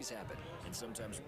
happen, and sometimes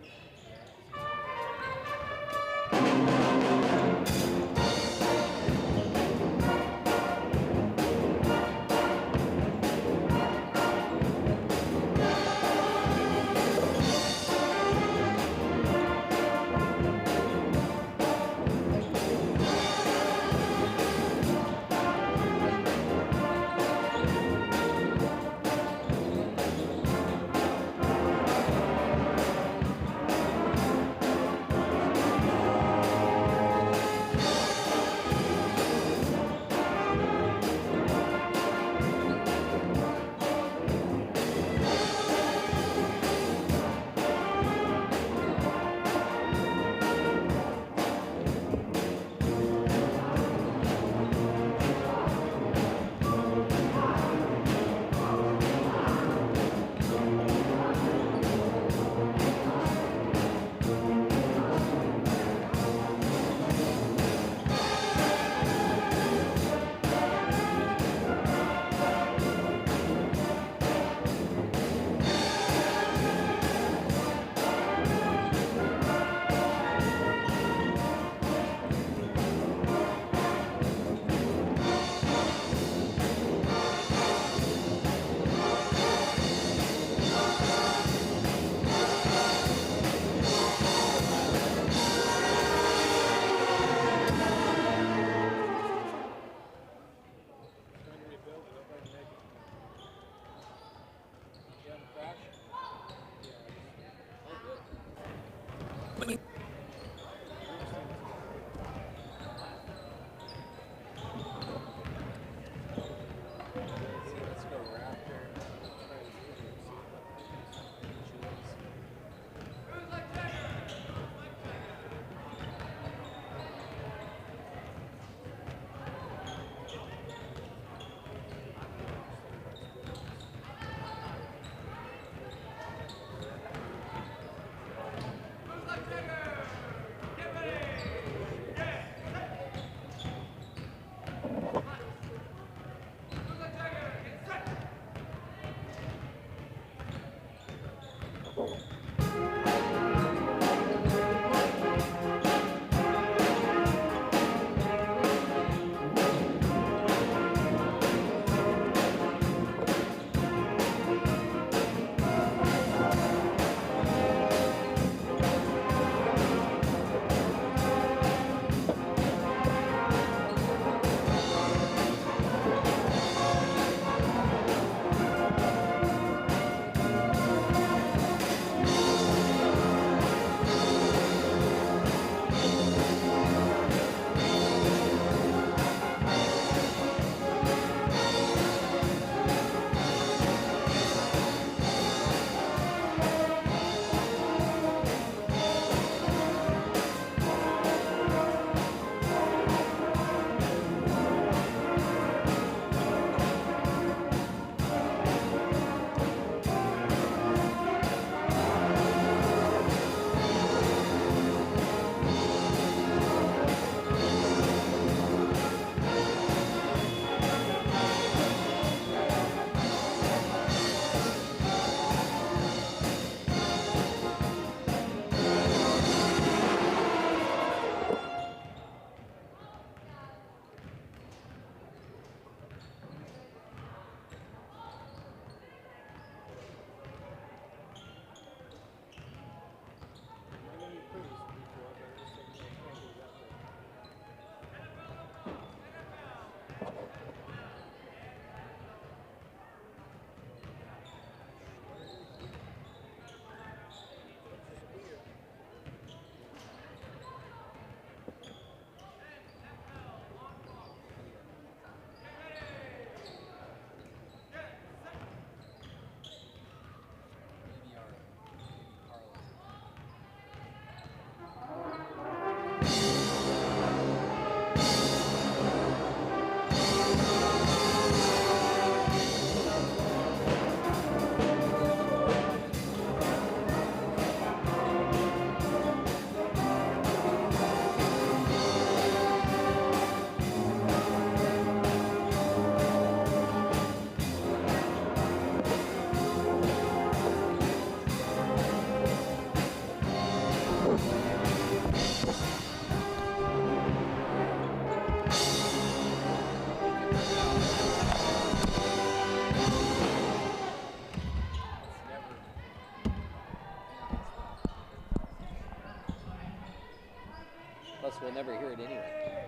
Plus, we'll never hear it anyway.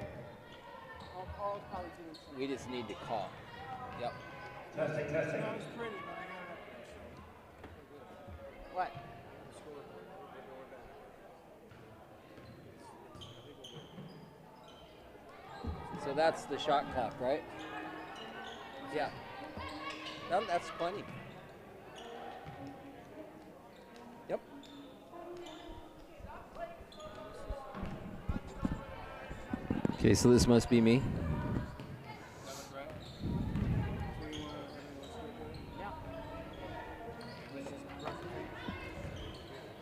I'll probably do it. We just need to call. Yep. Testing, testing. That was pretty, but I got it. What? So that's the shot clock, right? Yeah. No, that's plenty. Yep. Okay, so this must be me.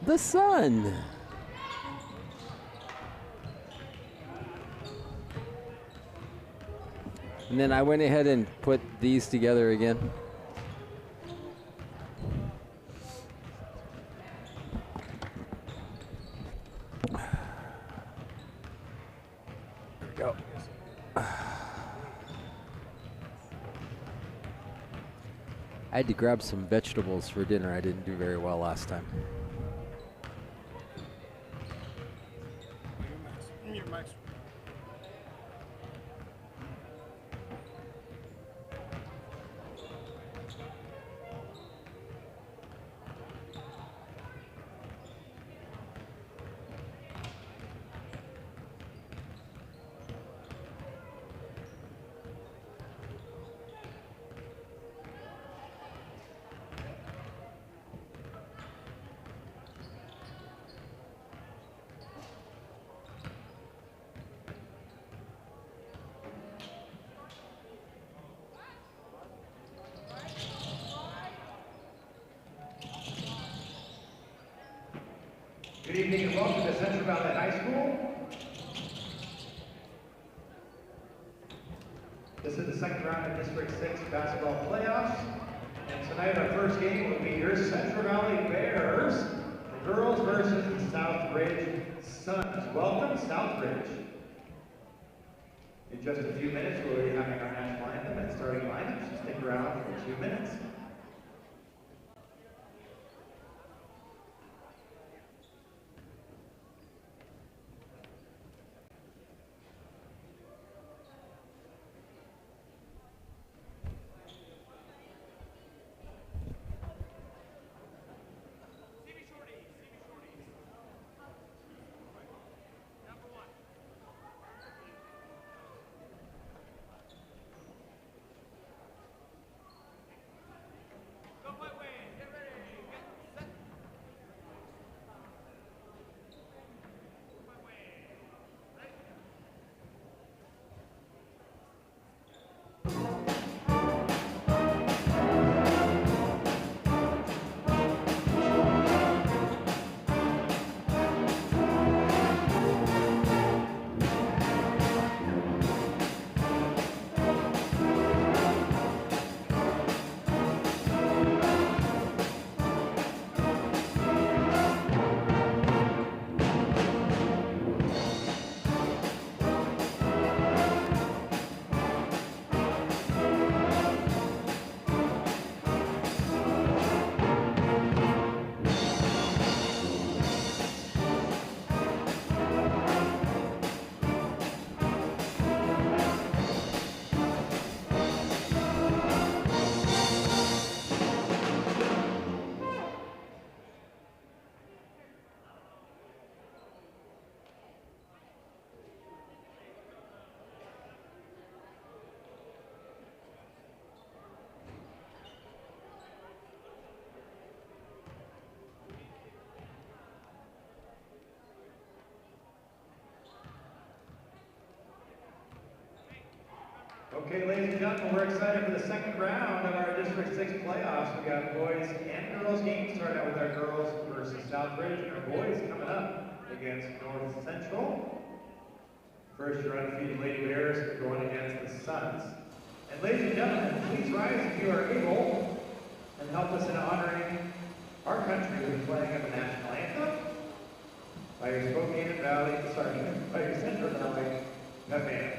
The sun. And then I went ahead and put these together again. There we go. I had to grab some vegetables for dinner. I didn't do very well last time. Your mic's Good evening and welcome to Central Valley High School. This is the second round of District 6 basketball playoffs. And tonight our first game will be your Central Valley Bears, the girls versus the Southridge Suns. Welcome, Southridge. In just a few minutes, we'll be having our national anthem and starting lineup. So stick around for 2 minutes. Okay, ladies and gentlemen, we're excited for the second round of our District 6 playoffs. We got boys and girls games. Starting out with our girls versus Southridge, and our boys coming up against North Central. First, your undefeated Lady Bears going against the Suns. And ladies and gentlemen, please rise if you are able and help us in honoring our country with playing of the national anthem by your Spokane Valley, by your Central Valley Pep Band.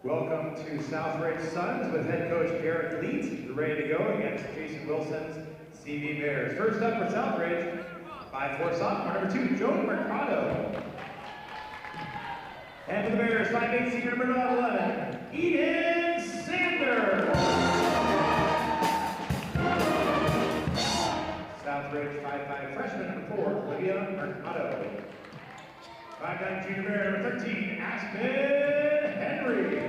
Welcome to Southridge Suns with head coach Garrett Leet. They're ready to go against Jason Wilson's CV Bears. First up for Southridge, 5'4" sophomore, number 2, Joe Mercado. And for the Bears, 5'8" senior, number 11, Eden Sander. Southridge, 5'5" freshman, number 4, Olivia Mercado. 5'9" junior Bear, number 13, Aspen Henry.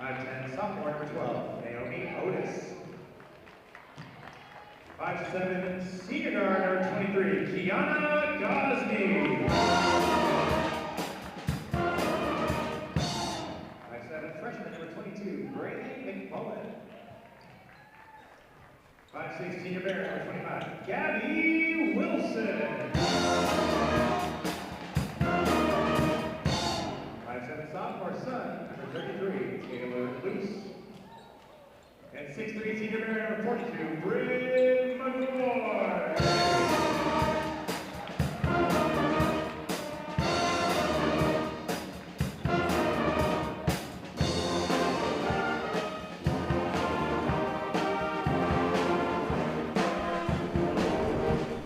5'10" sophomore, number 12, Naomi Otis. 5'7" senior guard, number 23, Kiana Gosney. 5'7" freshman, number 22, Braylee McMullen. 5'6" senior Bear, number 25, Gabby Wilson. 5'7" sophomore son, number 33, Taylor Luce. And 6'3" senior Bear, number 42, Bryn McCoy.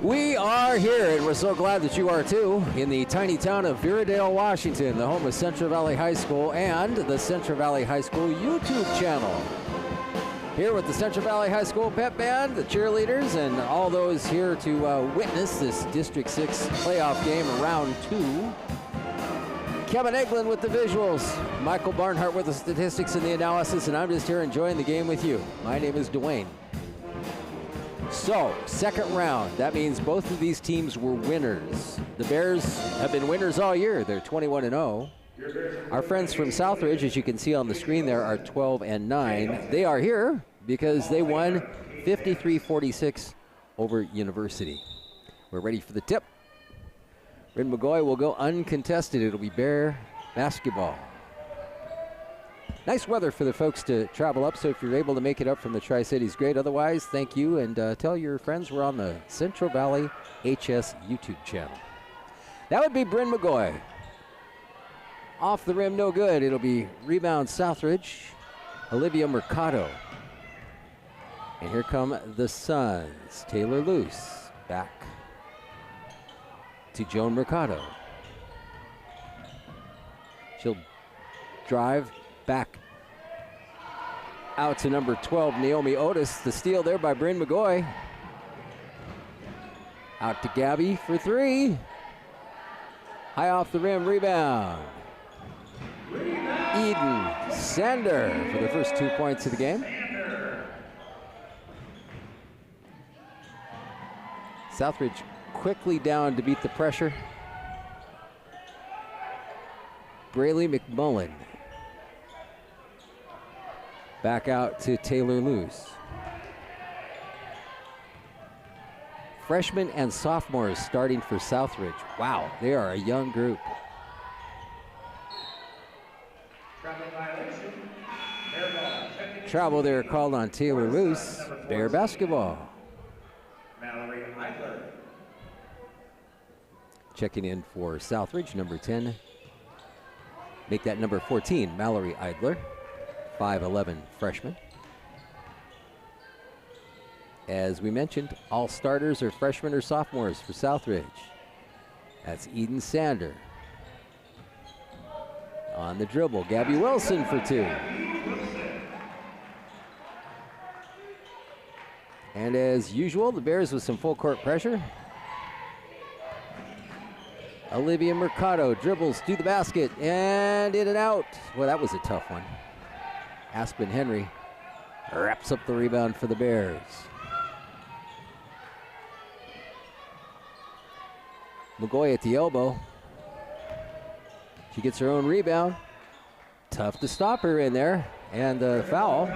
We are here, and we're so glad that you are too, in the tiny town of Veradale, Washington, the home of Central Valley High School and the Central Valley High School YouTube channel. Here with the Central Valley High School pep band, the cheerleaders, and all those here to witness this District 6 playoff game, round 2. Kevin Eglin with the visuals, Michael Barnhart with the statistics and the analysis, and I'm just here enjoying the game with you. My name is Dwayne. So, second round, that means both of these teams were winners. The Bears have been winners all year. They're 21-0. Our friends from Southridge, as you can see on the screen there, are 12-9. They are here because they won 53-46 over University. We're ready for the tip. Bryn McCoy will go uncontested. It'll be Bear basketball. Nice weather for the folks to travel up, so if you're able to make it up from the Tri-Cities, great. Otherwise, thank you, and tell your friends we're on the Central Valley HS YouTube channel. That would be Bryn McCoy. Off the rim, no good. It'll be rebound Southridge, Olivia Mercado. And here come the Suns. Taylor Luce back to Joan Mercado. She'll drive back out to number 12, Naomi Otis. The steal there by Bryn McCoy. Out to Gabby for 3. High off the rim, rebound. Eden Sander for the first 2 points of the game. Southridge quickly down to beat the pressure. Braylee McMullen. Back out to Taylor Luce. Freshmen and sophomores starting for Southridge. Wow, they are a young group. Travel there called on Taylor Luce. Bear basketball. Mallory Eidler. Checking in for Southridge, number 10. Make that number 14, Mallory Eidler. 5'11" freshman. As we mentioned, all starters are freshmen or sophomores for Southridge. That's Eden Sander. On the dribble, Gabby Wilson for 2. And as usual, the Bears with some full court pressure. Olivia Mercado dribbles to the basket and in and out. Well, that was a tough one. Aspen Henry wraps up the rebound for the Bears. McCoy at the elbow. She gets her own rebound. Tough to stop her in there. And the foul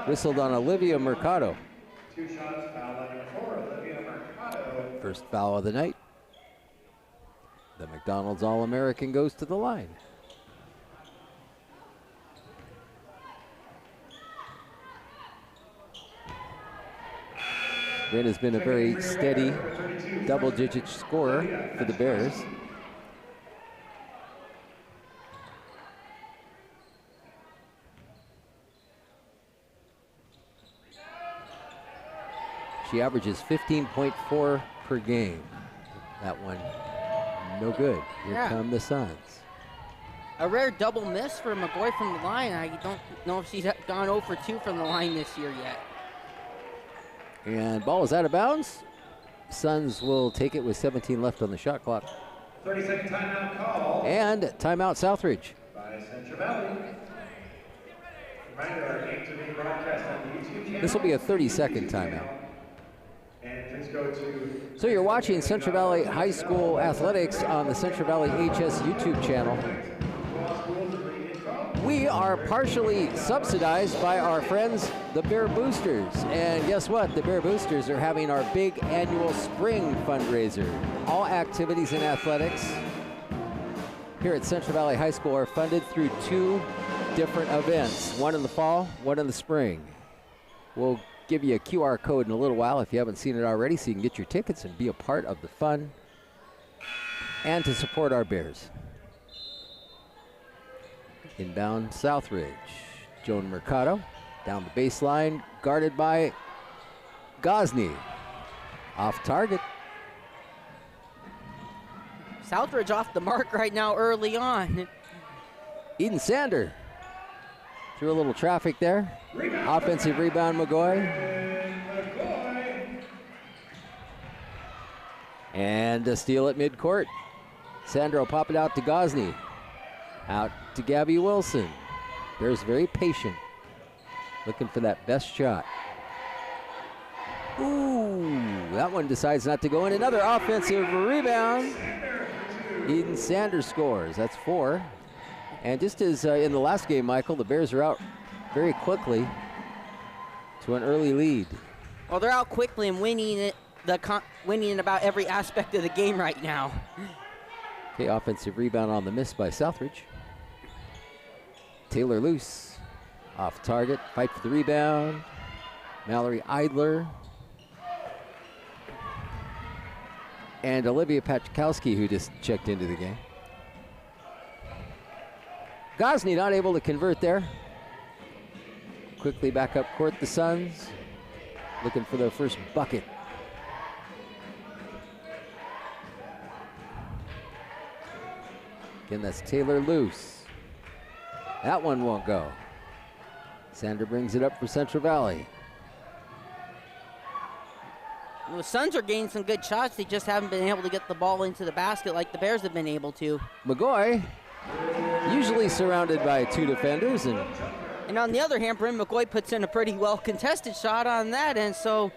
whistled on Olivia Mercado. 2 shots, foul line number 4, Olivia Mercado. First foul of the night. The McDonald's All-American goes to the line. Bryn has been a very steady double-digit scorer for the Bears. She averages 15.4 per game. That one, no good. Here come the Suns. A rare double miss for McGoy from the line. I don't know if she's gone 0 for 2 from the line this year yet. And ball is out of bounds. Suns will take it with 17 left on the shot clock. 30-second timeout call. And timeout Southridge. By Central Valley. Reminder, our games are being broadcast on the YouTube channel. This will be a 30-second timeout. And please go to... So you're watching Central Valley High School Athletics on the Central Valley HS YouTube channel. We are partially subsidized by our friends, the Bear Boosters. And guess what? The Bear Boosters are having our big annual spring fundraiser. All activities in athletics here at Central Valley High School are funded through 2 different events, one in the fall, one in the spring. We'll give you a QR code in a little while if you haven't seen it already, so you can get your tickets and be a part of the fun and to support our Bears. Inbound Southridge. Joan Mercado down the baseline, guarded by Gosney. Off target. Southridge off the mark right now early on. Eden Sander threw a little traffic there. Offensive rebound, McGoy. And a steal at midcourt. Sander will pop it out to Gosney. Out to Gabby Wilson. Bears very patient, looking for that best shot. Ooh, that one decides not to go in. Another offensive rebound. Eden Sanders scores. That's 4. And just as in the last game, Michael, the Bears are out very quickly to an early lead. Well, they're out quickly and winning winning in about every aspect of the game right now. Okay, offensive rebound on the miss by Southridge. Taylor Luce off target, fight for the rebound. Mallory Idler. And Olivia Paczkowski, who just checked into the game. Gosney not able to convert there. Quickly back up court, the Suns, looking for their first bucket. Again, that's Taylor Luce. That one won't go. Sander brings it up for Central Valley. Well, the Suns are getting some good shots. They just haven't been able to get the ball into the basket like the Bears have been able to. McGoy, usually surrounded by 2 defenders. And on the other hand, Bryn McGoy puts in a pretty well-contested shot on that, and so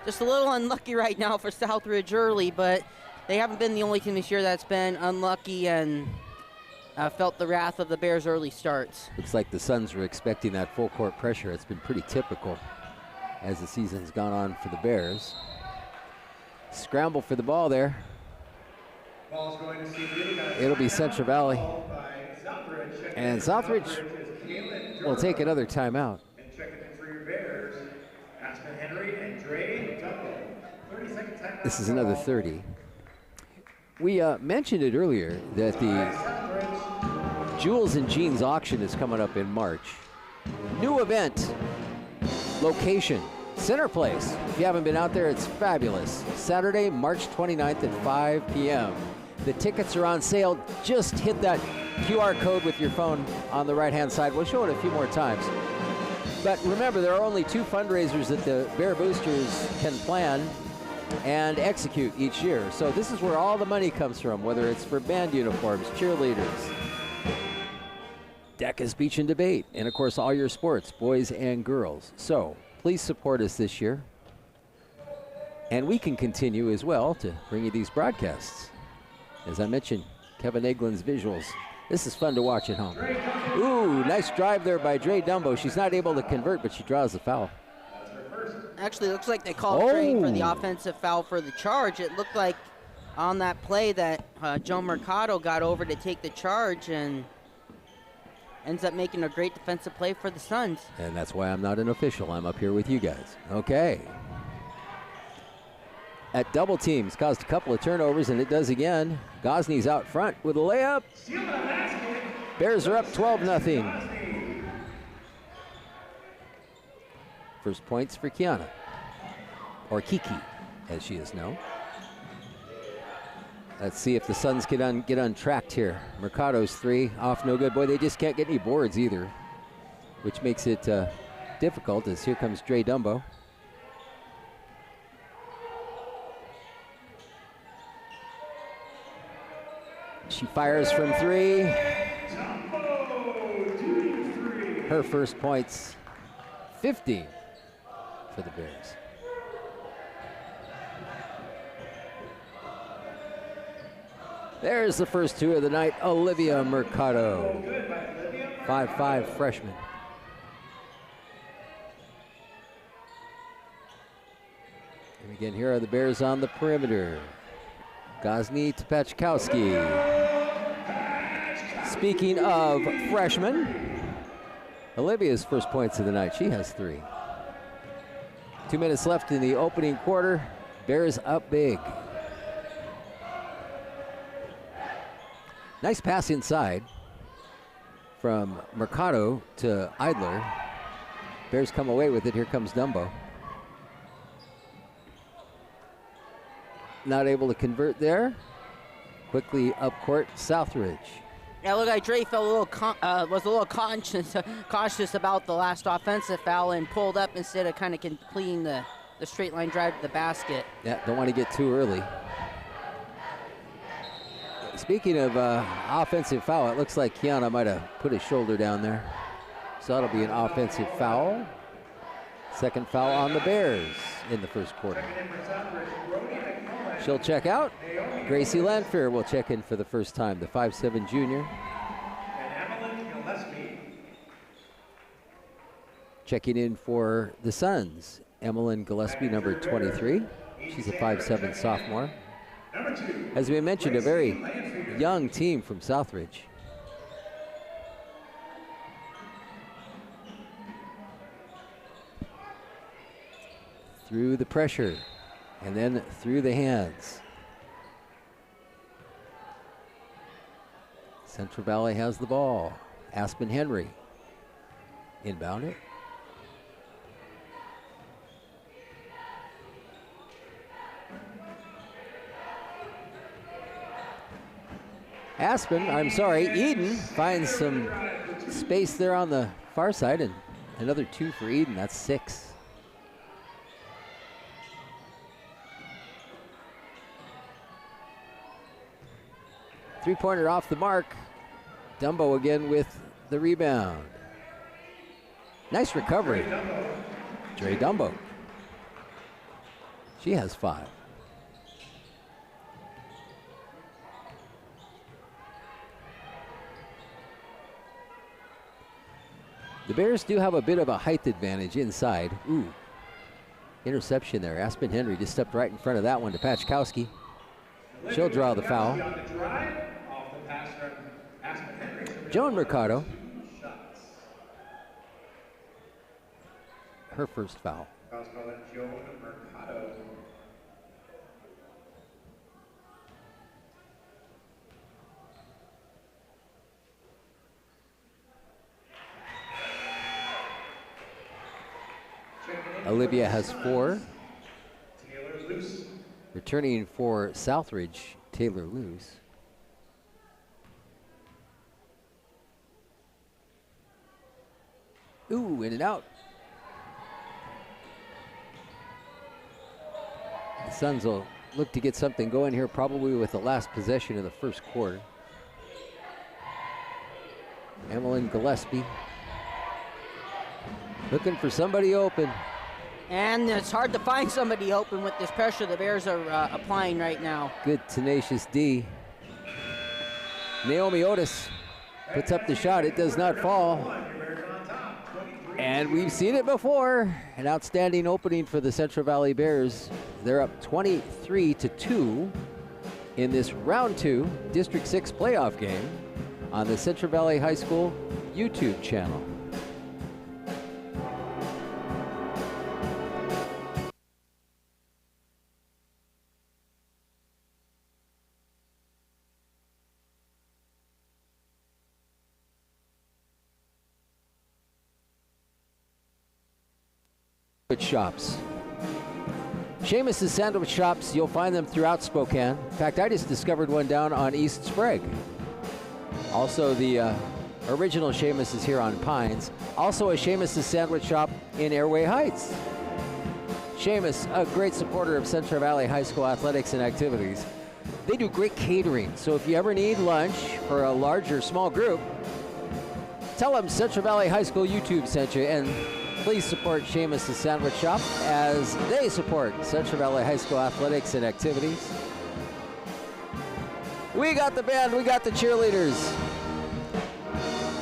just a little unlucky right now for Southridge early, but they haven't been the only team this year that's been unlucky and felt the wrath of the Bears' early starts. Looks like the Suns were expecting that full court pressure. It's been pretty typical as the season's gone on for the Bears. Scramble for the ball there. Ball's going to see It'll be Central Valley. And Southridge will take another timeout. And checking in for your Bears, Aspen Henry and Dre Duncan. 30-second timeout. This is another 30. We mentioned it earlier that the Jules and Jeans auction is coming up in March. New event, location, Center Place. If you haven't been out there, it's fabulous. Saturday, March 29th at 5 p.m. The tickets are on sale. Just hit that QR code with your phone on the right-hand side. We'll show it a few more times. But remember, there are only 2 fundraisers that the Bear Boosters can plan and execute each year. So this is where all the money comes from, whether it's for band uniforms, cheerleaders, DECA speech and debate, and of course all your sports, boys and girls. So please support us this year. And we can continue as well to bring you these broadcasts. As I mentioned, Kevin Eglin's visuals. This is fun to watch at home. Ooh, nice drive there by Dre Dumbo. She's not able to convert, but she draws the foul. Actually, it looks like they called Dre for the offensive foul for the charge. It looked like on that play that Joe Mercado got over to take the charge and ends up making a great defensive play for the Suns. And that's why I'm not an official. I'm up here with you guys. Okay. At double teams, caused a couple of turnovers, and it does again. Gosney's out front with a layup. Bears are up 12-0. First points for Kiana. or Kiki, as she is known. Let's see if the Suns get untracked here. Mercado's three off, no good. Boy, they just can't get any boards either, which makes it difficult, as here comes Dre Dumbo. She fires from three. Her first points, 15 for the Bears. There's the first two of the night, Olivia Mercado, 5'5" freshman. And again, here are the Bears on the perimeter. Gosney to Pachkowski. Speaking of freshmen, Olivia's first points of the night. She has 3. 2 minutes left in the opening quarter. Bears up big. Nice pass inside from Mercado to Idler. Bears come away with it. Here comes Dumbo. Not able to convert there. Quickly up court, Southridge. Yeah, look like Dre felt was a little cautious about the last offensive foul and pulled up instead of kind of completing the straight line drive to the basket. Yeah, don't want to get too early. Speaking of offensive foul, it looks like Kiana might have put his shoulder down there. So that'll be an offensive foul. Second foul on the Bears in the first quarter. She'll check out. Gracie Lanfair will check in for the first time, the 5'7" junior. Checking in for the Suns, Emmeline Gillespie, number 23. She's a 5'7" sophomore. As we mentioned, a very young team from Southridge. Through the pressure, and then through the hands. Central Valley has the ball. Aspen Henry inbound it. Eden finds some space there on the far side, and another 2 for Eden. That's 6. Three-pointer off the mark. Dumbo again with the rebound. Nice recovery. Dre Dumbo. She has 5. The Bears do have a bit of a height advantage inside. Ooh, interception there. Aspen Henry just stepped right in front of that one to Pachkowski. She'll draw the foul. Joan Mercado. Her first foul. Olivia has 4. Returning for Southridge, Taylor Luce. Ooh, in and out. The Suns will look to get something going here, probably with the last possession of the first quarter. Emmeline Gillespie looking for somebody open. And it's hard to find somebody open with this pressure the Bears are applying right now. Good tenacious D. Naomi Otis puts up the shot. It does not fall. And we've seen it before. An outstanding opening for the Central Valley Bears. They're up 23-2 in this round 2 District 6 playoff game on the Central Valley High School YouTube channel. Shops. Seamus's sandwich shops, you'll find them throughout Spokane. In fact, I just discovered one down on East Sprague. Also, the original Seamus is here on Pines. Also, a Seamus's sandwich shop in Airway Heights. Seamus, a great supporter of Central Valley High School athletics and activities. They do great catering, so if you ever need lunch for a large or small group, tell them Central Valley High School YouTube sent you, and please support Seamus' Sandwich Shop as they support Central Valley High School athletics and activities. We got the band, we got the cheerleaders,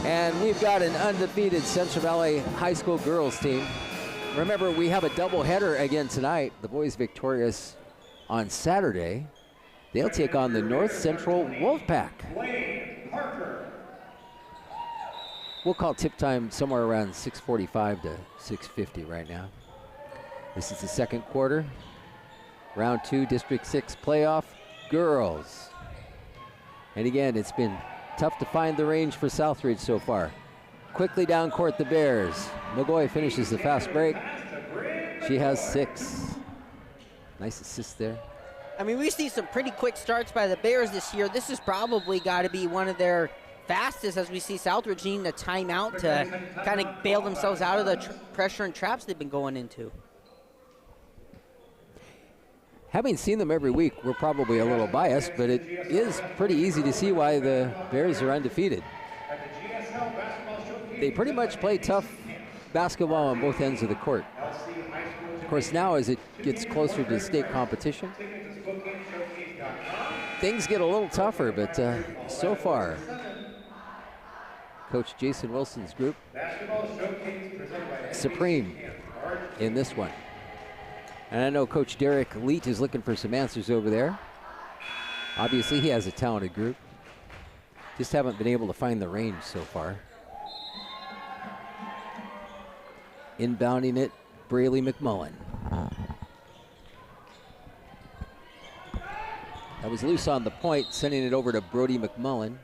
and we've got an undefeated Central Valley High School girls team. Remember, we have a doubleheader again tonight. The boys victorious on Saturday. They'll take on the North Central Wolfpack. We'll call tip time somewhere around 6:45 to 6:50 right now. This is the second quarter. Round 2, District 6 playoff, girls. And again, it's been tough to find the range for Southridge so far. Quickly down court, the Bears. McGoy finishes the fast break. She has 6. Nice assist there. I mean, we see some pretty quick starts by the Bears this year. This has probably got to be one of their fastest, as we see Southridge needing a timeout to kind of bail themselves out of the pressure and traps they've been going into. Having seen them every week, we're probably a little biased, but it is pretty easy to see why the Bears are undefeated. They pretty much play tough basketball on both ends of the court. Of course, now as it gets closer to state competition, things get a little tougher, but so far, Coach Jason Wilson's group, supreme in this one. And I know Coach Derek Leet is looking for some answers over there. Obviously, he has a talented group. Just haven't been able to find the range so far. Inbounding it, Braley McMullen. That was loose on the point, sending it over to Brody McMullen.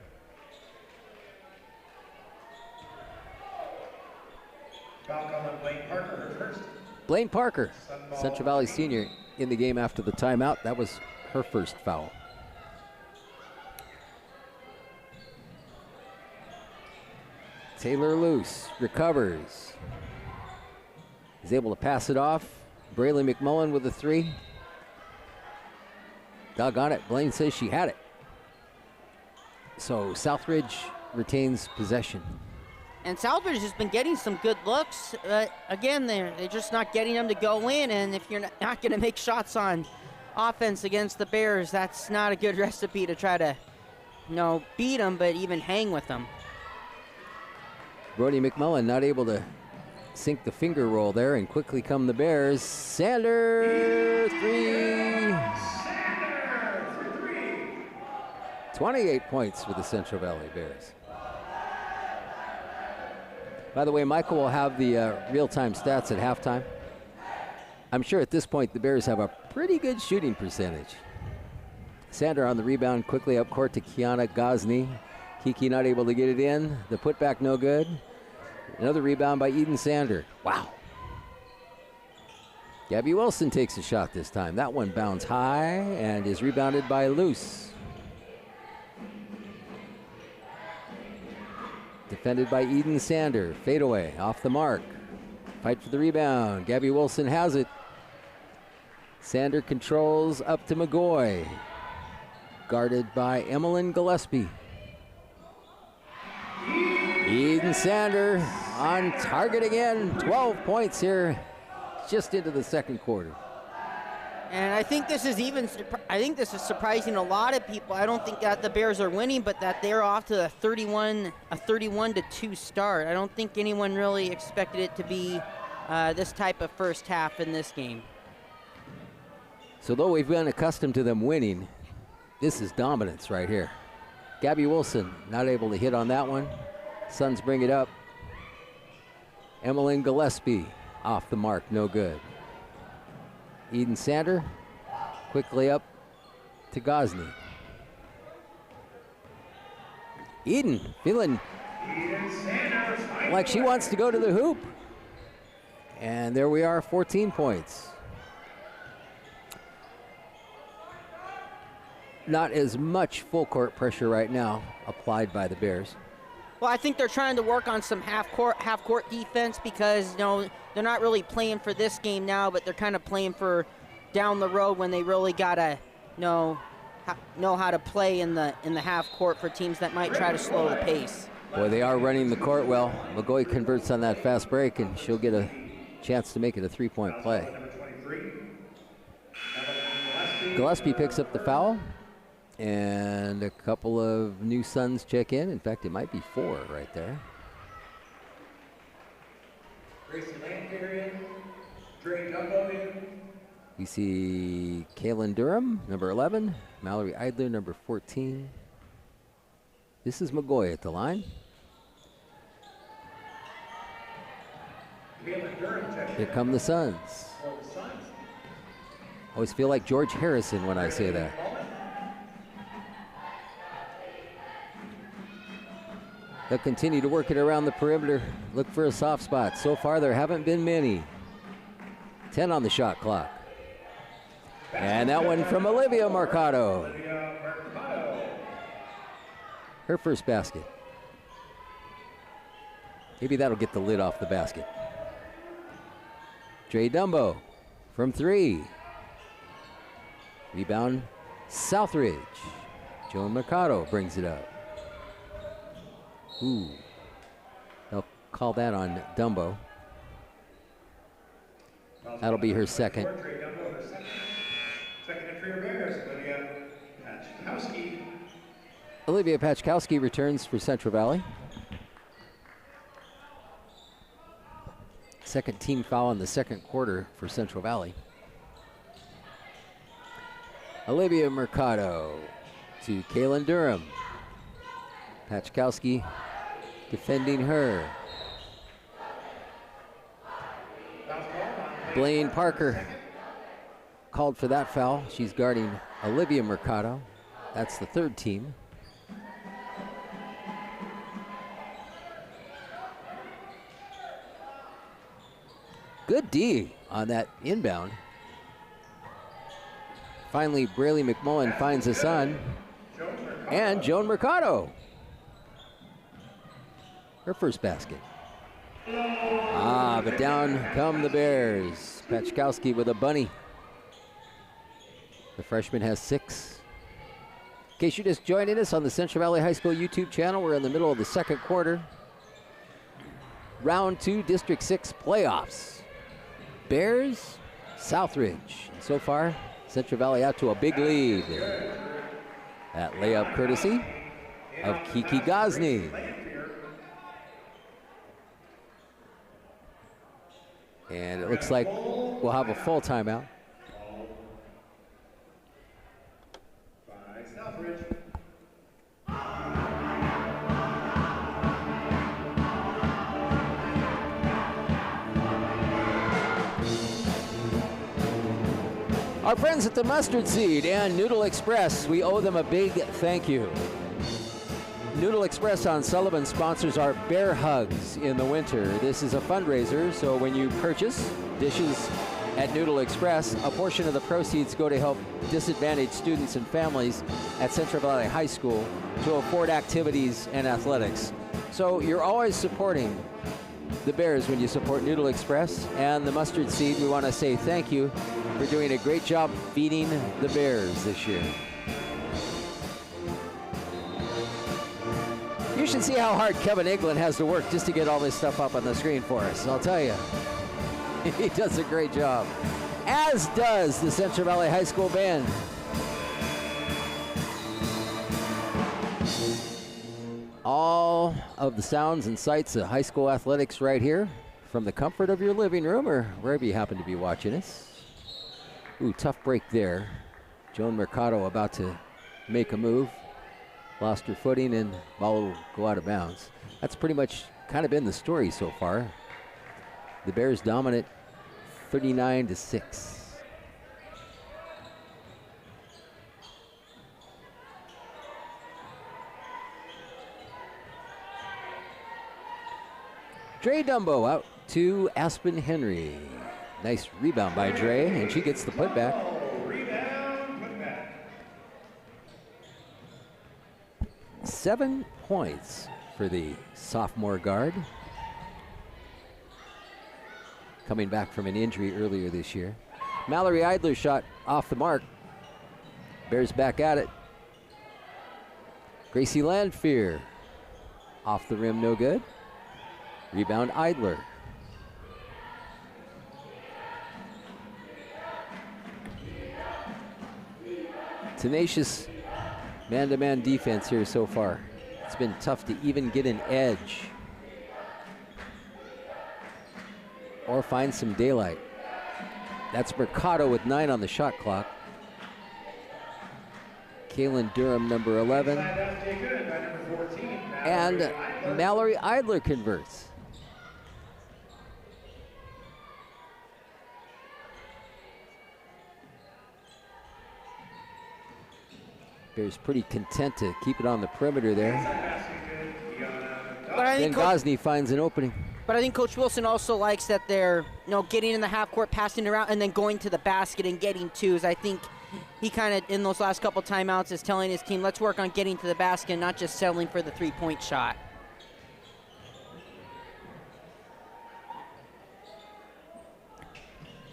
Blaine Parker, Central Valley senior, in the game after the timeout. That was her first foul. Taylor Luce recovers. Is able to pass it off. Braley McMullen with a 3. Doggone it, Blaine says she had it. So Southridge retains possession. And Southridge has been getting some good looks. Again, they're just not getting them to go in, and if you're not going to make shots on offense against the Bears, that's not a good recipe to try to, beat them, but even hang with them. Brody McMullen not able to sink the finger roll there, and quickly come the Bears. Sander, 3. 28 points for the Central Valley Bears. By the way, Michael will have the real-time stats at halftime. I'm sure at this point the Bears have a pretty good shooting percentage. Sander on the rebound, quickly up court to Kiana Gosney. Kiki not able to get it in. The putback no good. Another rebound by Eden Sander. Wow. Gabby Wilson takes a shot this time. That one bounds high and is rebounded by Luce. Defended by Eden Sander. Fadeaway off the mark. Fight for the rebound. Gabby Wilson has it. Sander controls up to McGoy. Guarded by Emmeline Gillespie. Eden Sander on target again. 12 points here just into the second quarter. And I think this is surprising a lot of people. I don't think that the Bears are winning, but that they're off to a 31-2 start. I don't think anyone really expected it to be this type of first half in this game. So though we've been accustomed to them winning, this is dominance right here. Gabby Wilson not able to hit on that one. Suns bring it up. Emmeline Gillespie off the mark, no good. Eden Sander quickly up to Gosney. Eden feeling like she wants to go to the hoop. And there we are, 14 points. not as much full court pressure right now applied by the Bears. Well, I think they're trying to work on some half court defense because, you know, they're not really playing for this game now, but they're kind of playing for down the road when they really gotta know how to play in the half court for teams that might try to slow the pace. Boy, they are running the court well. McGoy converts on that fast break, and she'll get a chance to make it a three-point play. Gillespie picks up the foul, and a couple of new Suns check in. In fact, it might be 4 right there. We see Kaylin Durham, number 11. Mallory Eidler, number 14. This is McGoy at the line. Here come the Suns. Always feel like George Harrison when I say that. They'll continue to work it around the perimeter, look for a soft spot. So far, there haven't been many. 10 on the shot clock. And that one from Olivia Mercado. Her first basket. Maybe that'll get the lid off the basket. Dre Dumbo from 3. Rebound, Southridge. Joan Mercado brings it up. Ooh. They'll call that on Dumbo. That'll be her second. Olivia Pachkowski returns for Central Valley. Second team foul in the second quarter for Central Valley. Olivia Mercado to Kaylin Durham. Pachkowski defending her. Blaine Parker called for that foul. She's guarding Olivia Mercado. That's the third team. Good D on that inbound. Finally, Braley McMullen finds a son. And Joan Mercado. Her first basket. But down come the Bears. Pachkowski with a bunny. The freshman has 6. In case you're just joining us on the Central Valley High School YouTube channel, we're in the middle of the second quarter. Round 2, District 6 playoffs. Bears, Southridge. And so far, Central Valley out to a big lead. That layup courtesy of Kiki Gosney. And it looks like we'll have a full timeout. Our friends at the Mustard Seed and Noodle Express, we owe them a big thank you. Noodle Express on Sullivan sponsors our Bear Hugs in the winter. This is a fundraiser, so when you purchase dishes at Noodle Express, a portion of the proceeds go to help disadvantaged students and families at Central Valley High School to afford activities and athletics. So you're always supporting the Bears when you support Noodle Express and the Mustard Seed. We want to say thank you for doing a great job feeding the Bears this year. You should see how hard Kevin Eglin has to work just to get all this stuff up on the screen for us. I'll tell you, he does a great job, as does the Central Valley High School band. All of the sounds and sights of high school athletics right here from the comfort of your living room or wherever you happen to be watching us. Ooh, tough break there. Joan Mercado about to make a move. Lost her footing and ball will go out of bounds. That's pretty much kind of been the story so far. The Bears dominant 39-6. Dre Dumbo out to Aspen Henry. Nice rebound by Dre, and she gets the putback. 7 points for the sophomore guard. Coming back from an injury earlier this year. Mallory Idler shot off the mark. Bears back at it. Gracie Landfear off the rim, no good. Rebound Idler. Tenacious man-to-man defense here so far. It's been tough to even get an edge or find some daylight. That's Mercado with 9 on the shot clock. Kaylin Durham, number 11. And Mallory Idler converts. Bears pretty content to keep it on the perimeter there. But I think Gosney finds an opening. But I think Coach Wilson also likes that they're, getting in the half court, passing around, and then going to the basket and getting twos. I think he kind of, in those last couple timeouts, is telling his team, let's work on getting to the basket and not just settling for the three-point shot.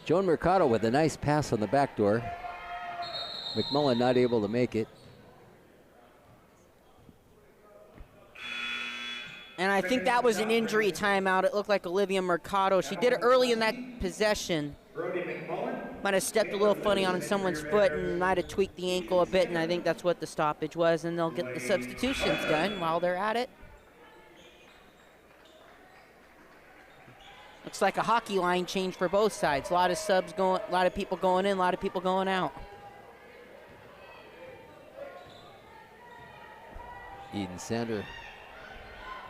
Joan Mercado with a nice pass on the back door. McMullen not able to make it. And I think that was an injury timeout. It looked like Olivia Mercado. She did it early in that possession. Might have stepped a little funny on someone's foot and might have tweaked the ankle a bit, and I think that's what the stoppage was, and they'll get the substitutions done while they're at it. Looks like a hockey line change for both sides. A lot of subs going, a lot of people going in, a lot of people going out. Eden Sander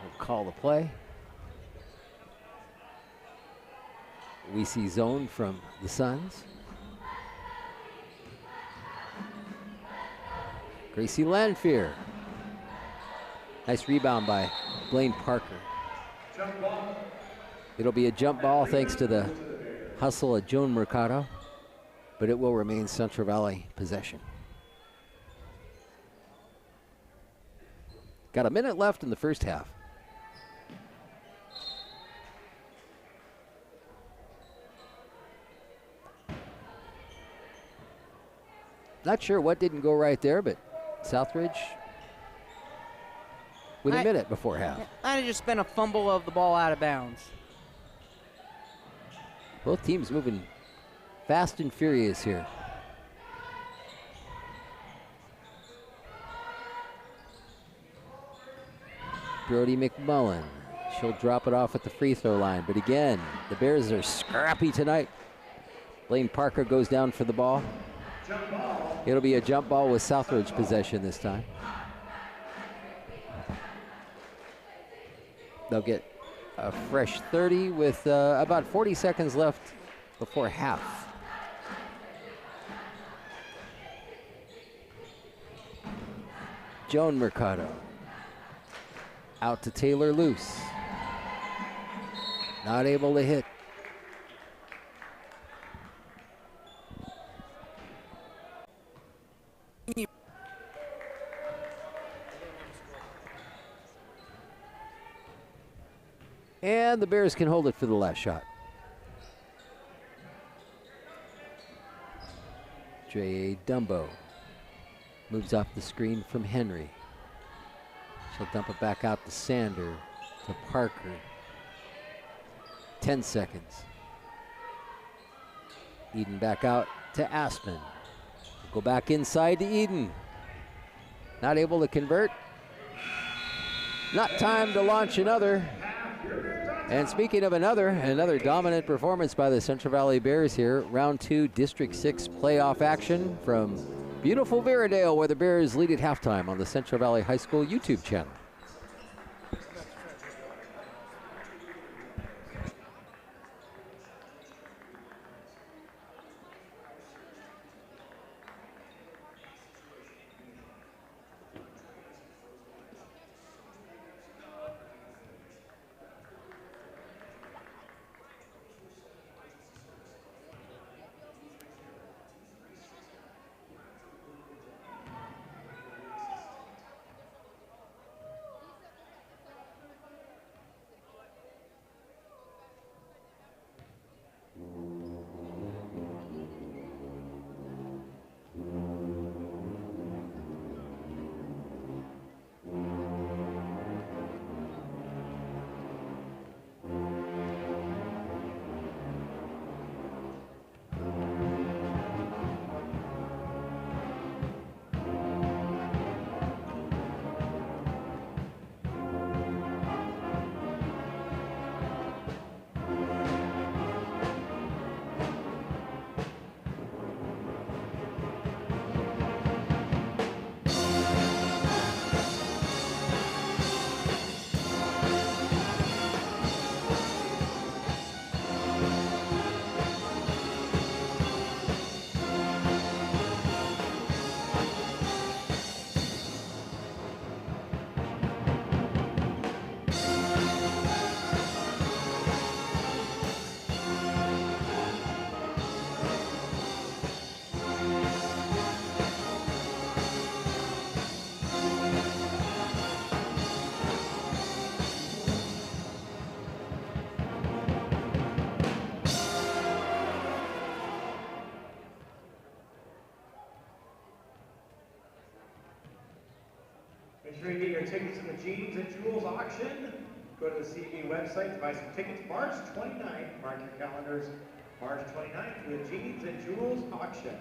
will call the play. We see zone from the Suns. Gracie Landfear. Nice rebound by Blaine Parker. It'll be a jump ball thanks to the hustle of Joan Mercado, but it will remain Central Valley possession. Got a minute left in the first half. Not sure what didn't go right there, but Southridge with a minute before half. Might have just been a fumble of the ball out of bounds. Both teams moving fast and furious here. Brody McMullen. She'll drop it off at the free throw line. But again, the Bears are scrappy tonight. Blaine Parker goes down for the ball. It'll be a jump ball with Southridge possession this time. They'll get a fresh 30 with about 40 seconds left before half. Joan Mercado. Out to Taylor Luce. Not able to hit. And the Bears can hold it for the last shot. J.A. Dumbo moves off the screen from Henry. She'll dump it back out to Sander, to Parker. 10 seconds. Eden back out to Aspen. Go back inside to Eden. Not able to convert. Not time to launch another. And speaking of another dominant performance by the Central Valley Bears here. Round 2, District 6 playoff action from beautiful Veradale, where the Bears lead at halftime on the Central Valley High School YouTube channel. sure you get your tickets to the Jeans and Jewels auction. Go to the CB website to buy some tickets. March 29th, mark your calendars. March 29th, the Jeans and Jewels auction.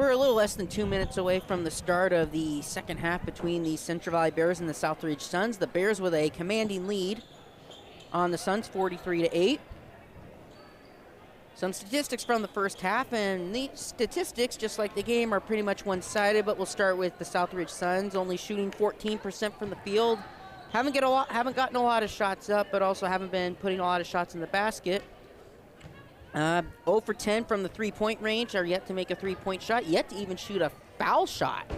We're a little less than 2 minutes away from the start of the second half between the Central Valley Bears and the Southridge Suns. The Bears with a commanding lead on the Suns, 43-8. Some statistics from the first half, and the statistics, just like the game, are pretty much one-sided, but we'll start with the Southridge Suns, only shooting 14% from the field. Haven't gotten a lot of shots up, but also haven't been putting a lot of shots in the basket. 0 for 10 from the three-point range, are yet to make a three-point shot, yet to even shoot a foul shot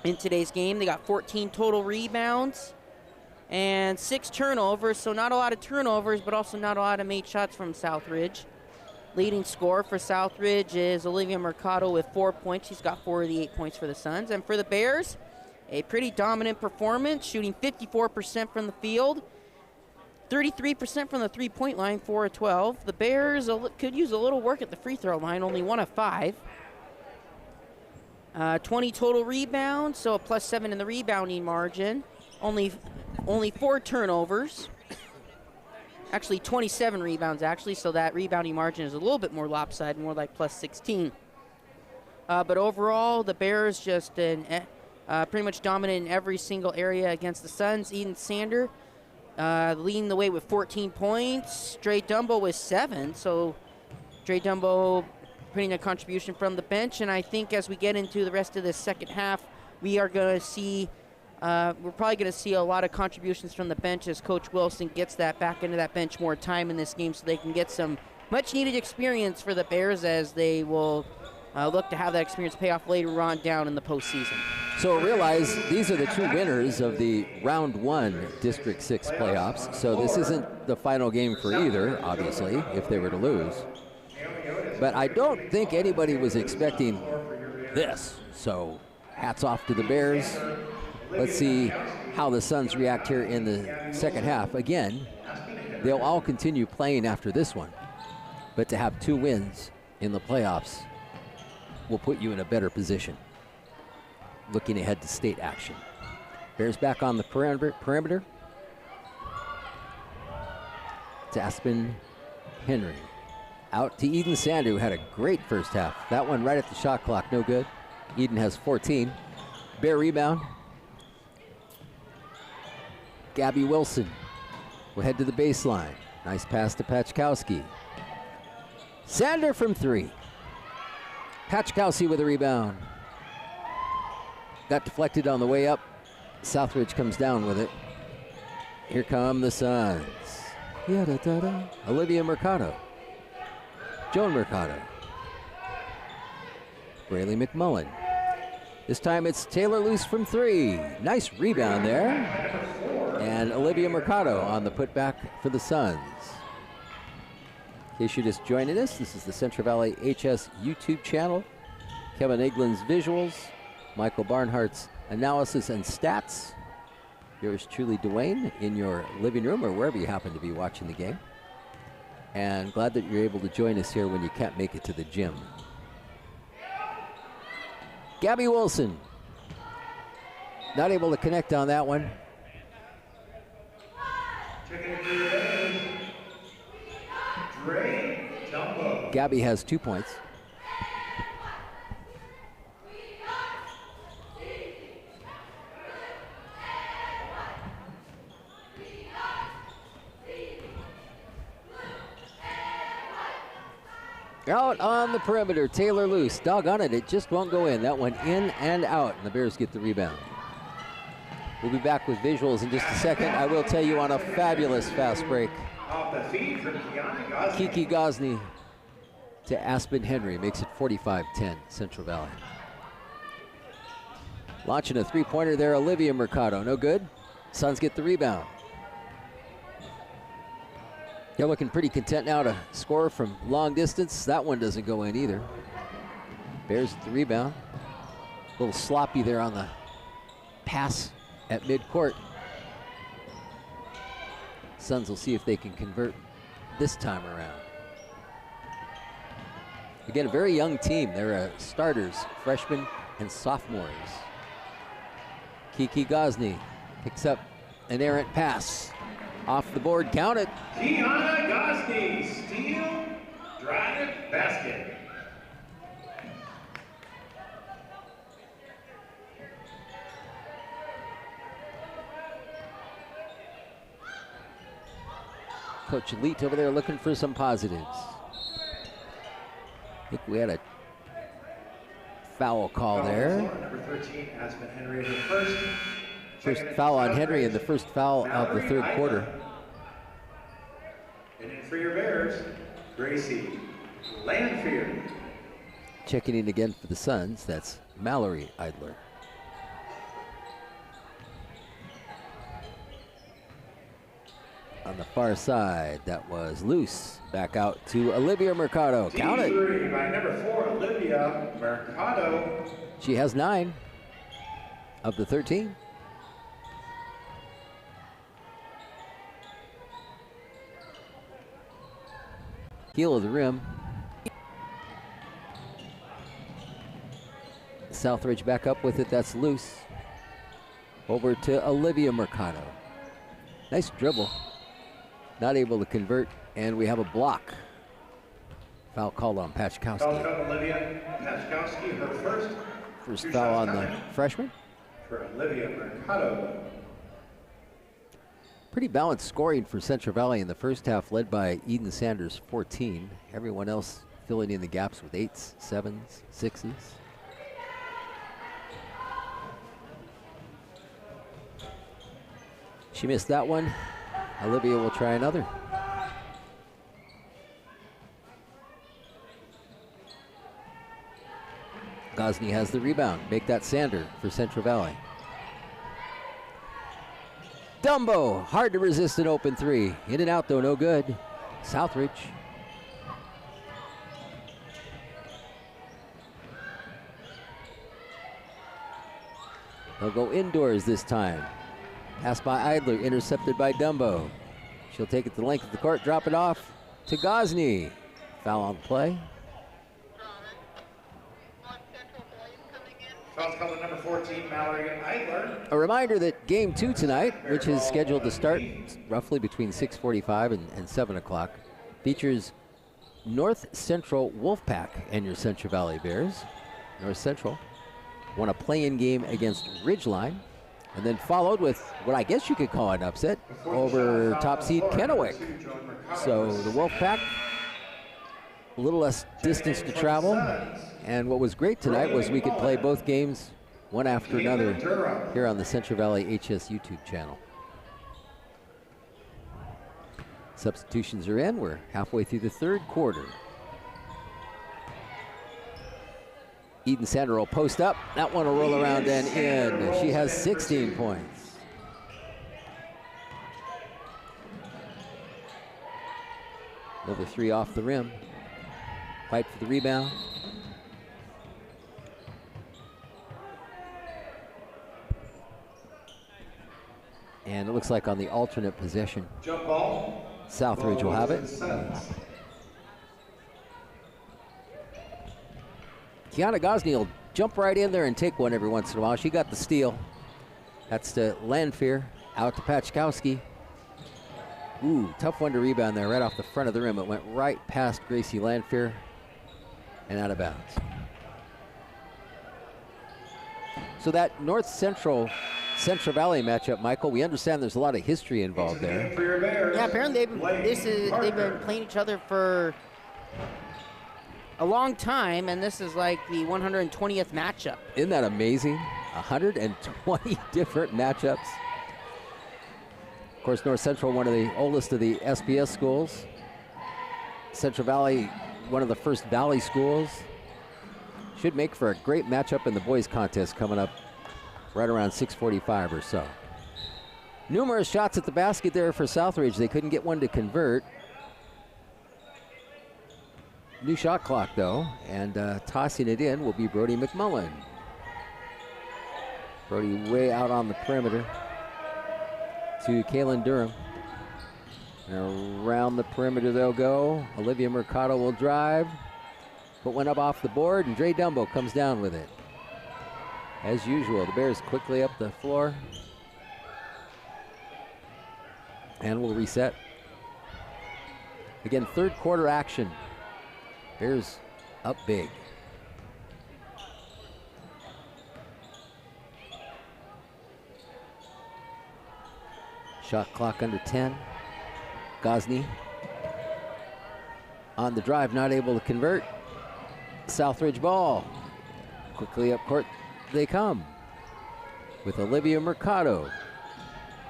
in today's game. They got 14 total rebounds and 6 turnovers, so not a lot of turnovers, but also not a lot of made shots from Southridge. Leading scorer for Southridge is Olivia Mercado with 4 points. She's got 4 of the 8 points for the Suns. And for the Bears, a pretty dominant performance, shooting 54% from the field, 33% from the three-point line, 4 of 12. The Bears could use a little work at the free throw line, only 1 of 5. 20 total rebounds, so a +7 in the rebounding margin. Only 4 turnovers. Actually, 27 rebounds, so that rebounding margin is a little bit more lopsided, more like +16. But overall, the Bears just pretty much dominant in every single area against the Suns. Eden Sander leading the way with 14 points. Dre Dumbo with 7, so Dre Dumbo putting a contribution from the bench. And I think as we get into the rest of the second half, we are going to see we're probably going to see a lot of contributions from the bench as Coach Wilson gets that back into that bench more time in this game so they can get some much-needed experience for the Bears as they will look to have that experience pay off later on down in the postseason. So realize these are the 2 winners of the Round 1 District 6 playoffs, so this isn't the final game for either, obviously, if they were to lose. But I don't think anybody was expecting this, so hats off to the Bears. Let's see how the Suns react here in the second half. Again, they'll all continue playing after this one, but to have 2 wins in the playoffs will put you in a better position looking ahead to state action. Bears back on the perimeter. To Aspen Henry. Out to Eden Sander, who had a great first half. That one right at the shot clock, no good. Eden has 14. Bear rebound. Gabby Wilson will head to the baseline. Nice pass to Pachkowski. Sander from 3. Pachkowski with a rebound. Got deflected on the way up. Southridge comes down with it. Here come the Suns. Olivia Mercado. Joan Mercado. Braylee McMullen. This time it's Taylor Luce from 3. Nice rebound there. And Olivia Mercado on the putback for the Suns. In case you're just joining us, this is the Central Valley HS YouTube channel. Kevin Eglin's visuals, Michael Barnhart's analysis and stats. Yours truly, Dwayne, in your living room or wherever you happen to be watching the game. And glad that you're able to join us here when you can't make it to the gym. Gabby Wilson, not able to connect on that one. Gabby has 2 points. Out on the perimeter, Taylor Luce. Doggone it, it just won't go in. That went in and out, and the Bears get the rebound. We'll be back with visuals in just a second. I will tell you on a fabulous fast break. Kiki Gosney to Aspen Henry makes it 45-10 Central Valley. Launching a 3-pointer there, Olivia Mercado, no good. Suns get the rebound. They're looking pretty content now to score from long distance. That one doesn't go in either. Bears at the rebound. A little sloppy there on the pass at midcourt. Suns will see if they can convert this time around. Again, a very young team. They're starters, freshmen and sophomores. Kiki Gosney picks up an errant pass. Off the board, count it. Kiana Gosney, steal, drive it, basket. Coach Elite over there looking for some positives. I think we had a foul call there. Number 13, Aspen Henry in the first. First foul on Henry and the first foul of the third quarter. And in for your Bears, Gracie Lanfear. Checking in again for the Suns, that's Mallory Idler. On the far side, that was loose. Back out to Olivia Mercado. Count it. By number 4, Olivia Mercado. She has 9 of the 13. Heel of the rim. Southridge back up with it, that's loose. Over to Olivia Mercado. Nice dribble. Not able to convert, and we have a block. Foul called on Pachkowski. Olivia Pachkowski, her first foul on the freshman. For Olivia Mercado. Pretty balanced scoring for Central Valley in the first half, led by Eden Sanders, 14. Everyone else filling in the gaps with 8s, 7s, 6s. She missed that one. Olivia will try another. Gosney has the rebound. Make that Sander for Central Valley. Dumbo, hard to resist an open three. In and out though, no good. Southridge. They'll go indoors this time. Pass by Idler, intercepted by Dumbo. She'll take it the length of the court, drop it off to Gosney. Foul on the play. Foul's called number 14, Mallory Idler. A reminder that game 2 tonight, which is scheduled to start roughly between 6:45 and 7 o'clock, features North Central Wolfpack and your Central Valley Bears. North Central won a play-in game against Ridgeline, and then followed with what I guess you could call an upset over top seed Kennewick. So the Wolfpack, a little less distance to travel. And what was great tonight was we could play both games one after another here on the Central Valley HS YouTube channel. Substitutions are in. We're halfway through the third quarter. Eden Sander will post up. That one will roll around and in. She has 16 points. Another 3 off the rim. Fight for the rebound. And it looks like on the alternate possession, Jump ball. Southridge will have it. Kiana Gosney will jump right in there and take one every once in a while. She got the steal. That's to Lanfear, out to Pachkowski. Ooh, tough one to rebound there, right off the front of the rim. It went right past Gracie Lanfear and out of bounds. So that North Central Valley matchup, Michael, we understand there's a lot of history involved there. Yeah, apparently they've been playing each other for a long time, and this is like the 120th matchup. Isn't that amazing? 120 different matchups. Of course, North Central, one of the oldest of the SPS schools. Central Valley, one of the first Valley schools. Should make for a great matchup in the boys contest coming up right around 6:45 or so. Numerous shots at the basket there for Southridge. They couldn't get one to convert. New shot clock though, and tossing it in will be Brody McMullen. Brody way out on the perimeter to Kaylin Durham. And around the perimeter they'll go. Olivia Mercado will drive. Put one up off the board, and Dre Dumbo comes down with it. As usual, the Bears quickly up the floor. And we'll reset. Again, third quarter action. Bears up big. Shot clock under 10. Gosney On the drive, not able to convert. Southridge ball. Quickly up court they come with Olivia Mercado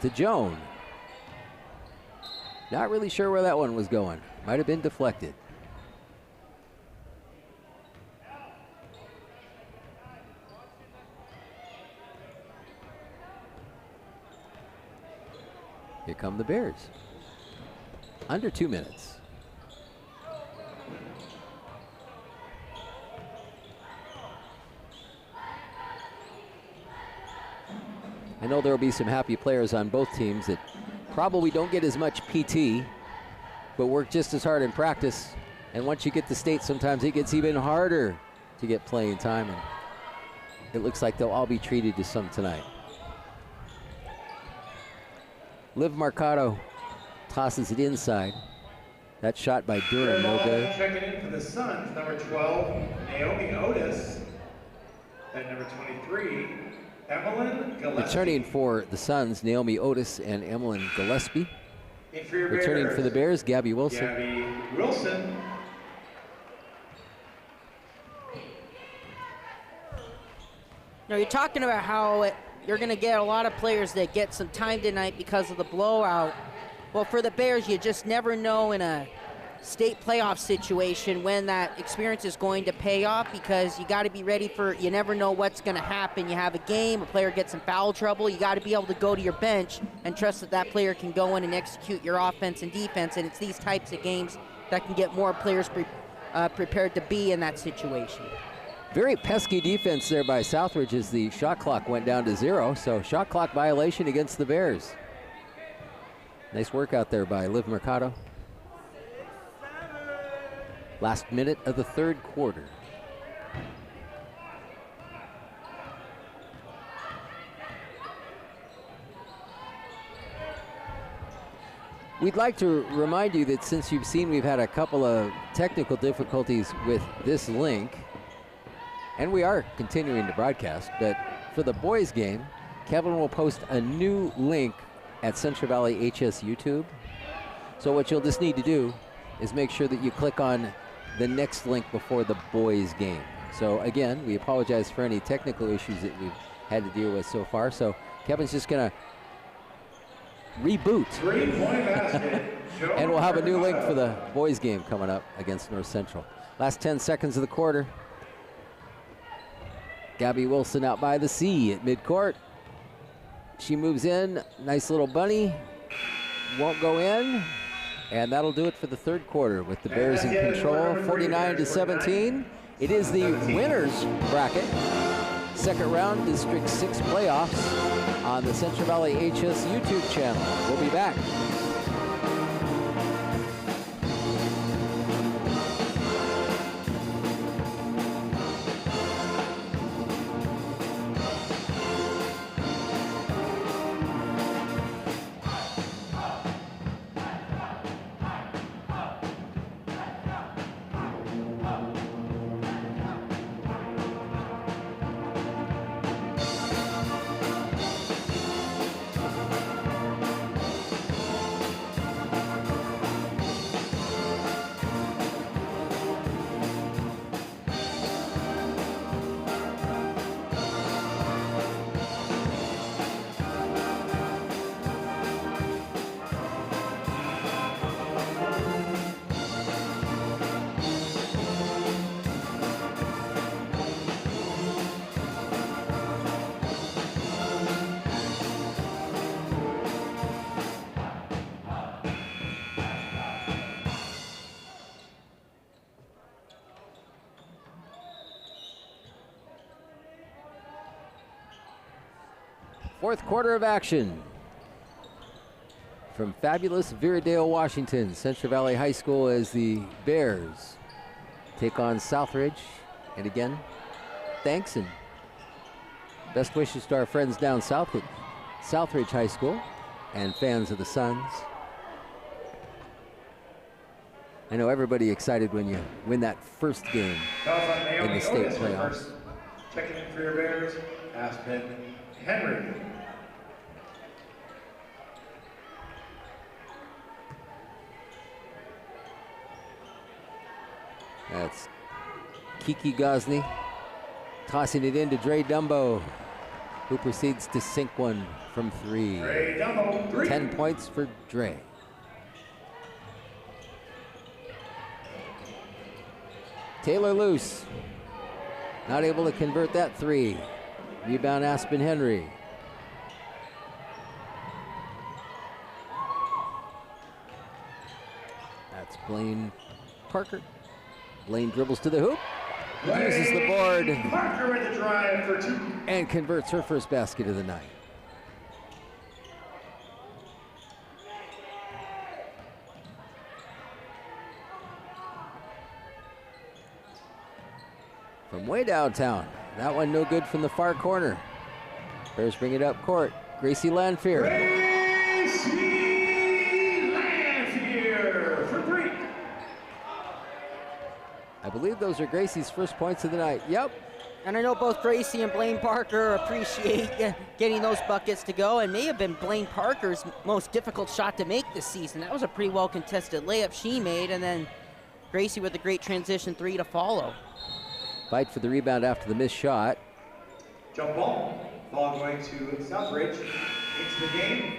to Joan. Not really sure where that one was going. Might have been deflected. Here come the Bears. Under 2 minutes. I know there will be some happy players on both teams that probably don't get as much PT, but work just as hard in practice. And once you get to state, sometimes it gets even harder to get playing time. And it looks like they'll all be treated to some tonight. Liv Mercado tosses it inside. That shot by Durham, no good. Checking in for the Suns, number 12, Naomi Otis. And number 23, Emmeline Gillespie. Returning for the Suns, Naomi Otis and Emmeline Gillespie. Returning for the Bears, Gabby Wilson. Gabby Wilson. Now you're talking about how you're going to get a lot of players that get some time tonight because of the blowout. Well, for the Bears, you just never know in a state playoff situation when that experience is going to pay off, because you got to be ready for, you never know what's going to happen. You have a game, a player gets in foul trouble, you got to be able to go to your bench and trust that that player can go in and execute your offense and defense, and it's these types of games that can get more players prepared to be in that situation. Very pesky defense there by Southridge as the shot clock went down to 0, so shot clock violation against the Bears. Nice work out there by Liv Mercado. Last minute of the third quarter. We'd like to remind you that since you've seen we've had a couple of technical difficulties with this link, and we are continuing to broadcast, but for the boys game, Kevin will post a new link at Central Valley HS YouTube. So what you'll just need to do is make sure that you click on the next link before the boys game. So again, we apologize for any technical issues that we've had to deal with so far. So Kevin's just gonna reboot. 3-point basket. And we'll have a new link for the boys game coming up against North Central. Last 10 seconds of the quarter. Gabby Wilson out by the C at midcourt. She moves in, nice little bunny, won't go in. And that'll do it for the third quarter with the Bears in control, 49-17. It is the winners bracket. Second round District 6 playoffs on the Central Valley HS YouTube channel. We'll be back. Fourth quarter of action from fabulous Viridale, Washington. Central Valley High School as the Bears take on Southridge. And again, thanks and best wishes to our friends down south at Southridge High School and fans of the Suns. I know everybody excited when you win that first game in the state playoffs. Checking in for your Bears, Aspen Henry. That's Kiki Gosney tossing it in to Dre Dumbo, who proceeds to sink one from 3. Dre Dumbo, 3. 10 points for Dre. Taylor Luce, not able to convert that 3. Rebound Aspen Henry. That's Blaine Parker. Blaine dribbles to the hoop, uses the board, Parker with the drive for 2. and converts her first basket of the night. From way downtown. That one no good from the far corner. Bears bring it up court. Gracie Lanfear. Gracie Lanfear for 3. I believe those are Gracie's first points of the night. Yep. And I know both Gracie and Blaine Parker appreciate getting those buckets to go, and may have been Blaine Parker's most difficult shot to make this season. That was a pretty well contested layup she made, and then Gracie with a great transition 3 to follow. Fight for the rebound after the missed shot. Jump ball. Ball going to Southridge. Into the game.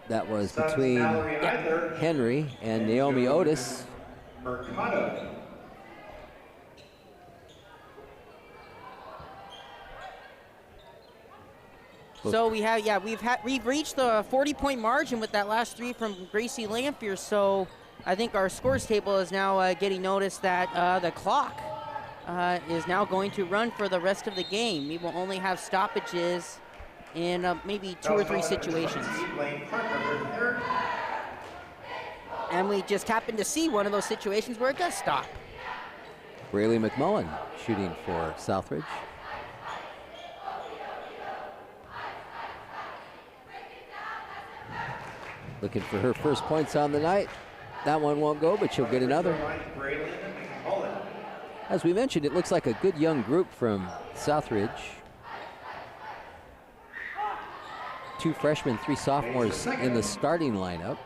That was Suns between Mallory Eidler Henry and Naomi Otis. Mercado. So we've reached the 40-point margin with that last 3 from Gracie Lanfear. So I think our scores table is now getting noticed that the clock is now going to run for the rest of the game. We will only have stoppages in maybe 2 or 3 situations. And we just happen to see one of those situations where it does stop. Braylee McMullen shooting for Southridge. Looking for her first points on the night. That one won't go, but she'll get another. As we mentioned, it looks like a good young group from Southridge. 2 freshmen, 3 sophomores in the starting lineup.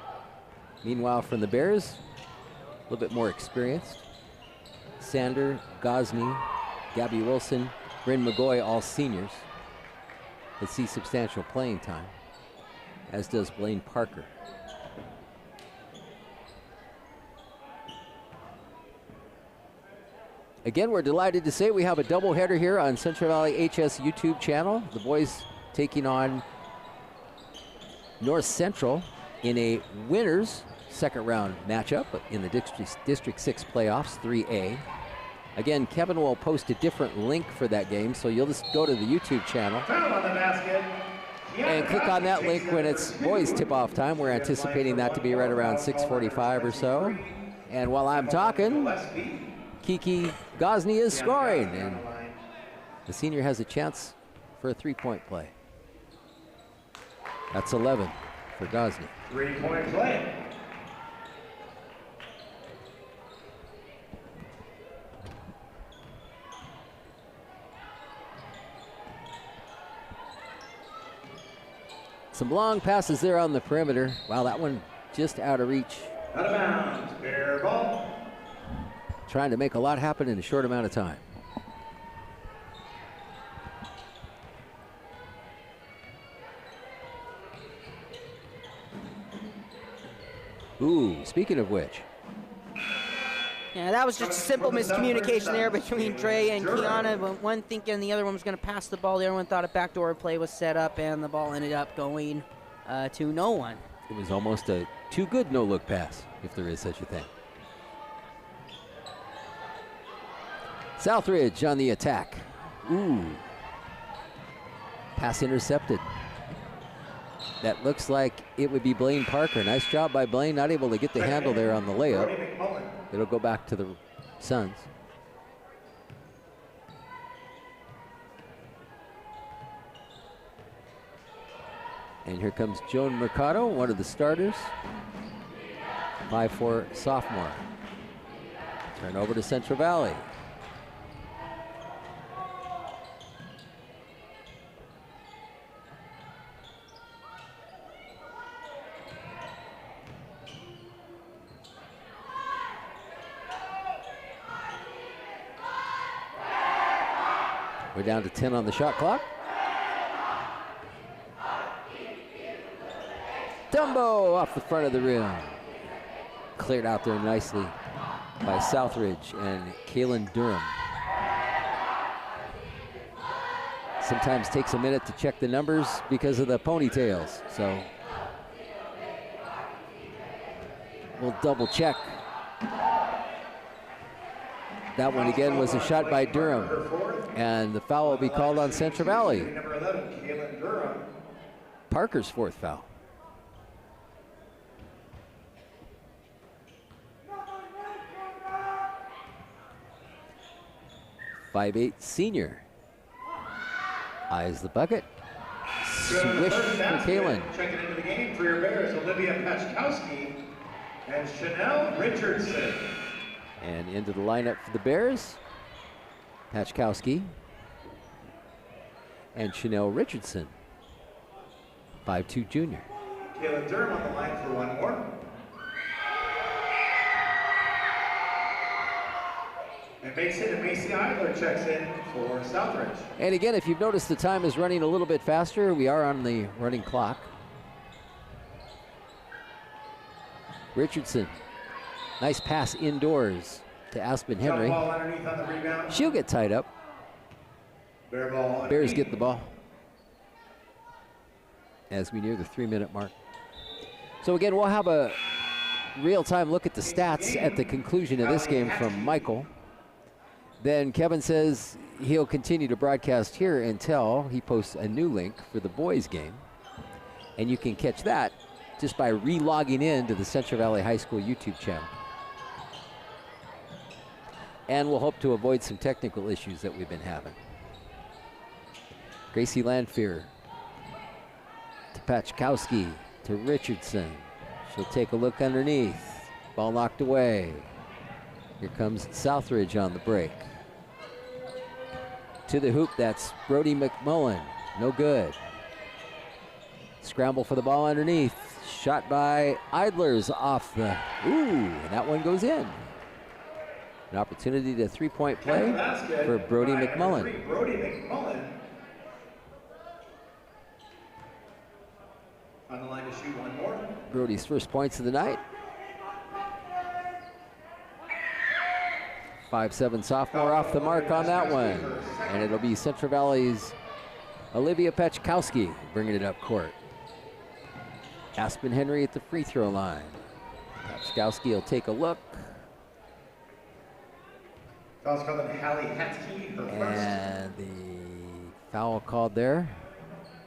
Meanwhile, from the Bears, a little bit more experienced. Sander, Gosney, Gabby Wilson, Bryn McGoy, all seniors that see substantial playing time, as does Blaine Parker. Again, we're delighted to say we have a doubleheader here on Central Valley HS YouTube channel. The boys taking on North Central in a winners second round matchup in the District 6 playoffs, 3A. Again, Kevin will post a different link for that game, so you'll just go to the YouTube channel and click on that link when it's boys tip-off time. We're anticipating that to be right around 6:45 or so. And while I'm talking, Kiki Gosney is scoring, and the senior has a chance for a 3-point play. That's 11 for Gosney. 3-point play. Some long passes there on the perimeter. Wow, that one just out of reach. Out of bounds, Bear ball. Trying to make a lot happen in a short amount of time. Ooh, speaking of which. Yeah, that was just a simple miscommunication there between Dre and Kiana. One thinking the other one was going to pass the ball. The other one thought a backdoor play was set up, and the ball ended up going to no one. It was almost a too good no-look pass, if there is such a thing. Southridge on the attack. Ooh. Pass intercepted. That looks like it would be Blaine Parker. Nice job by Blaine, not able to get the handle there on the layup. It'll go back to the Suns. And here comes Joan Mercado, one of the starters. 5'4" sophomore. Turn over to Central Valley. We're down to 10 on the shot clock. Dumbo off the front of the rim. Cleared out there nicely by Southridge and Kaylin Durham. Sometimes takes a minute to check the numbers because of the ponytails, so we'll double check. That one again was a shot by Durham, and the foul will be called on Central Valley. Number 11, Kaylin Durham. Parker's fourth foul. 5'8" senior. Eyes the bucket. Swish for Kaylin. Checking into the game for your Bears, Olivia Pachkowski and Chanel Richardson. And into the lineup for the Bears, Pachkowski and Chanel Richardson, 5'2" junior. Kaylin Durham on the line for one more. And Macy Idler checks in for Southridge. And again, if you've noticed, the time is running a little bit faster. We are on the running clock. Richardson, nice pass indoors to Aspen Henry. Ball underneath on the rebound. She'll get tied up. Bear ball Bears underneath. get the ball as we near the 3-minute mark. So again, we'll have a real-time look at the stats at the conclusion of this game from Michael. Then Kevin says he'll continue to broadcast here until he posts a new link for the boys game. And you can catch that just by re-logging in to the Central Valley High School YouTube channel. And we'll hope to avoid some technical issues that we've been having. Gracie Landfear to Pachkowski to Richardson. She'll take a look underneath. Ball knocked away. Here comes Southridge on the break. To the hoop, that's Brody McMullen. No good. Scramble for the ball underneath. Shot by Idler's off the, and that one goes in. An opportunity to three-point play for Brody McMullen. Brody McMullen on the line to shoot one more. Brody's first points of the night. 5'7" sophomore off the mark on that one. And it'll be Central Valley's Olivia Pachkowski bringing it up court. Aspen Henry at the free throw line. Pachkowski will take a look. Foul's called on Hallie Hatzke, her first. And the foul called there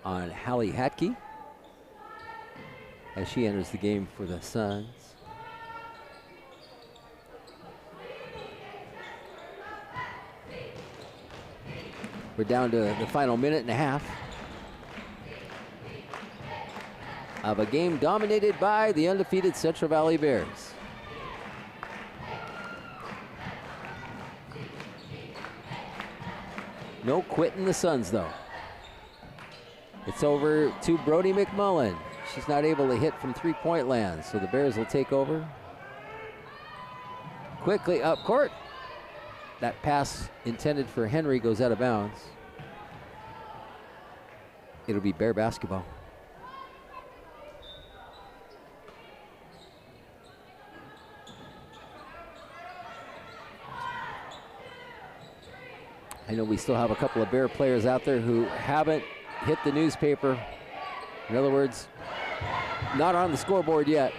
on Hallie Hatke as she enters the game for the Suns. We're down to the final minute and a half of a game dominated by the undefeated Central Valley Bears. No quitting the Suns, though. It's over to Brody McMullen. She's not able to hit from three-point land, so the Bears will take over. Quickly up court. That pass intended for Henry goes out of bounds. It'll be Bear basketball. I know we still have a couple of Bear players out there who haven't hit the newspaper. In other words, not on the scoreboard yet.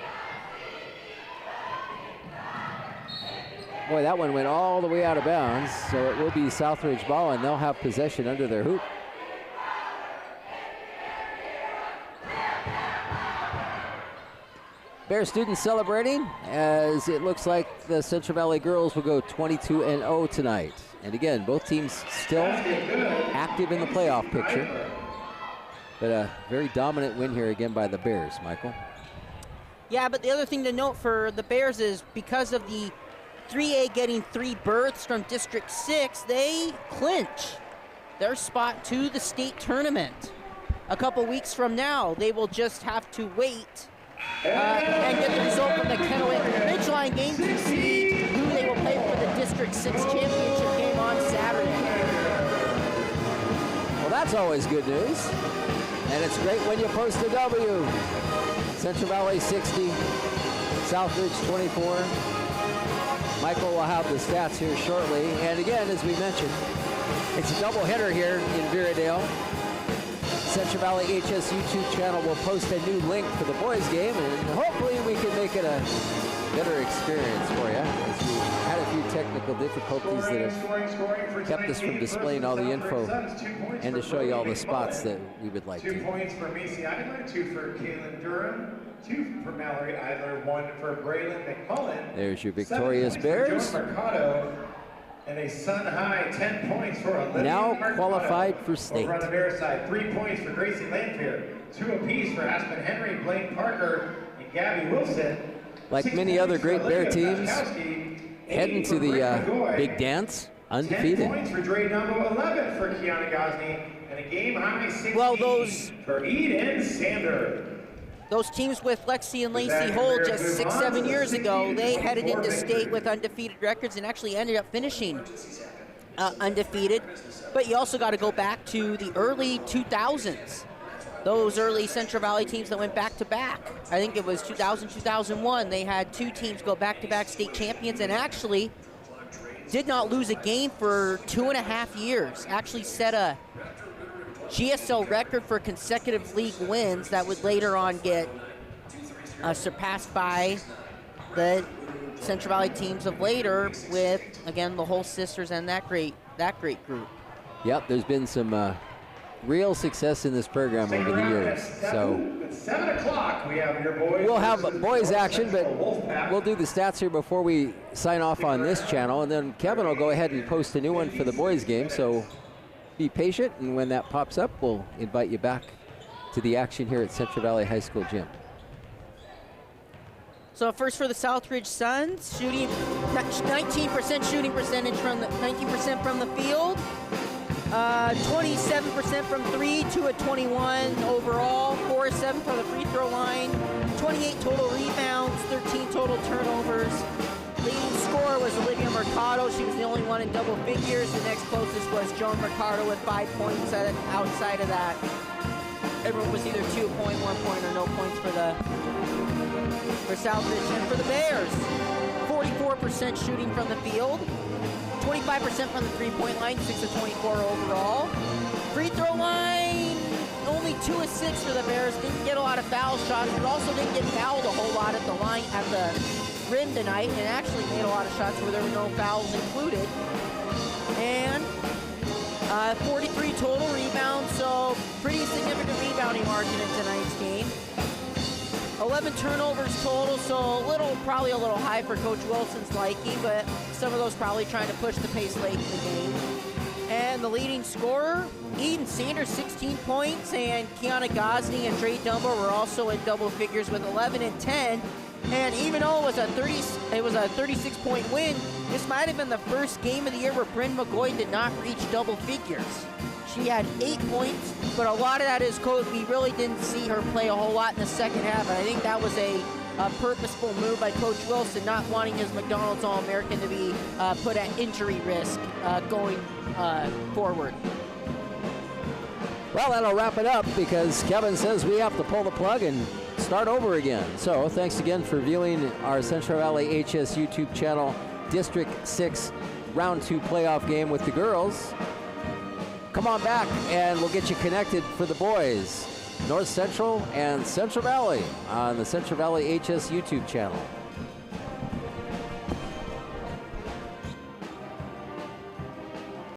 Boy, that one went all the way out of bounds, so it will be Southridge ball, and they'll have possession under their hoop. Bear students celebrating as it looks like the Central Valley girls will go 22-0 tonight. And again, both teams still active in the playoff picture. But a very dominant win here again by the Bears, Michael. Yeah, but the other thing to note for the Bears is because of the 3A getting 3 berths from District 6, they clinch their spot to the state tournament. A couple weeks from now, they will just have to wait and get the result from the Kennewick Ridgeline game to see who they will play for the District 6 championship game on Saturday. that's always good news. And it's great when you post a W. Central Valley 60, Southridge 24. Michael will have the stats here shortly. And again, as we mentioned, it's a doubleheader here in Viridale. Central Valley HS YouTube channel will post a new link for the boys game, and hopefully we can make it a better experience for you, as we had a few technical difficulties that have kept us from displaying all the info and to show you all the spots that we would like 2 to. points for Macy Idler, 2 for Kaylin Durham, 2 for Mallory Idler, 1 for Braylon McMullen. There's your victorious Bears. Mercado, and a Sun High 10 points for Olivia Now Mercado. qualified for state. Over on the Bears side, 3 points for Gracie Lanphier, 2 apiece for Aspen Henry, Blake Parker, and Gabby Wilson. Like 6 many other points for great Bear Olivia teams, Paczkowski, 8 heading for to the Britt McGoy, big dance, 10 undefeated. points for Dre Dumbo, 11 for Kiana Gosney, and a game high 16 Well, those- for Eden Sander. Those teams with Lexi and Lacey Holt just 6-7 years ago, they headed into state with undefeated records and actually ended up finishing undefeated. But you also got to go back to the early 2000s. Those early Central Valley teams that went back-to-back. I think it was 2000, 2001. They had 2 teams go back-to-back state champions and actually did not lose a game for 2.5 years. Actually set a GSL record for consecutive league wins that would later on get surpassed by the Central Valley teams of later with, again, the whole sisters and that great group. Yep, there's been some real success in this program over the years. So At 7 o'clock, we have your boys. we'll have versus boys North action, but Central Wolfpack. we'll do the stats here before we sign off on this channel, and then Kevin will go ahead and post a new one for the boys game. So be patient, and when that pops up, we'll invite you back to the action here at Central Valley High School gym. So first for the Southridge Suns, shooting 19% shooting percentage from the 19% from the field, 27% from 3, 2 at 21 overall, 4 of 7 from the free throw line, 28 total rebounds, 13 total turnovers. Leading scorer was Olivia Mercado. She was the only one in double figures. The next closest was Joan Mercado with 5 points. Outside of that, everyone was either 2 point, 1 point, or no points for Southridge. And for the Bears, 44% shooting from the field, 25% from the three-point line, 6 of 24 overall. Free throw line, only 2 of 6 for the Bears. Didn't get a lot of foul shots, but also didn't get fouled a whole lot at the line at the rim tonight, and actually made a lot of shots where there were no fouls included. And 43 total rebounds, so pretty significant rebounding margin in tonight's game. 11 turnovers total, so probably a little high for Coach Wilson's liking, but some of those probably trying to push the pace late in the game. And the leading scorer, Eden Sanders, 16 points, and Kiana Gosney and Dre Dumbo were also in double figures with 11 and 10. And even though it was a 36-point win, this might have been the first game of the year where Bryn McGoy did not reach double figures. She had 8 points, but a lot of that is we really didn't see her play a whole lot in the second half. And I think that was a purposeful move by Coach Wilson, not wanting his McDonald's All-American to be put at injury risk going forward. Well, that'll wrap it up because Kevin says we have to pull the plug and start over again. So thanks again for viewing our Central Valley HS YouTube channel, District 6 Round 2 playoff game with the girls. Come on back and we'll get you connected for the boys. North Central and Central Valley on the Central Valley HS YouTube channel.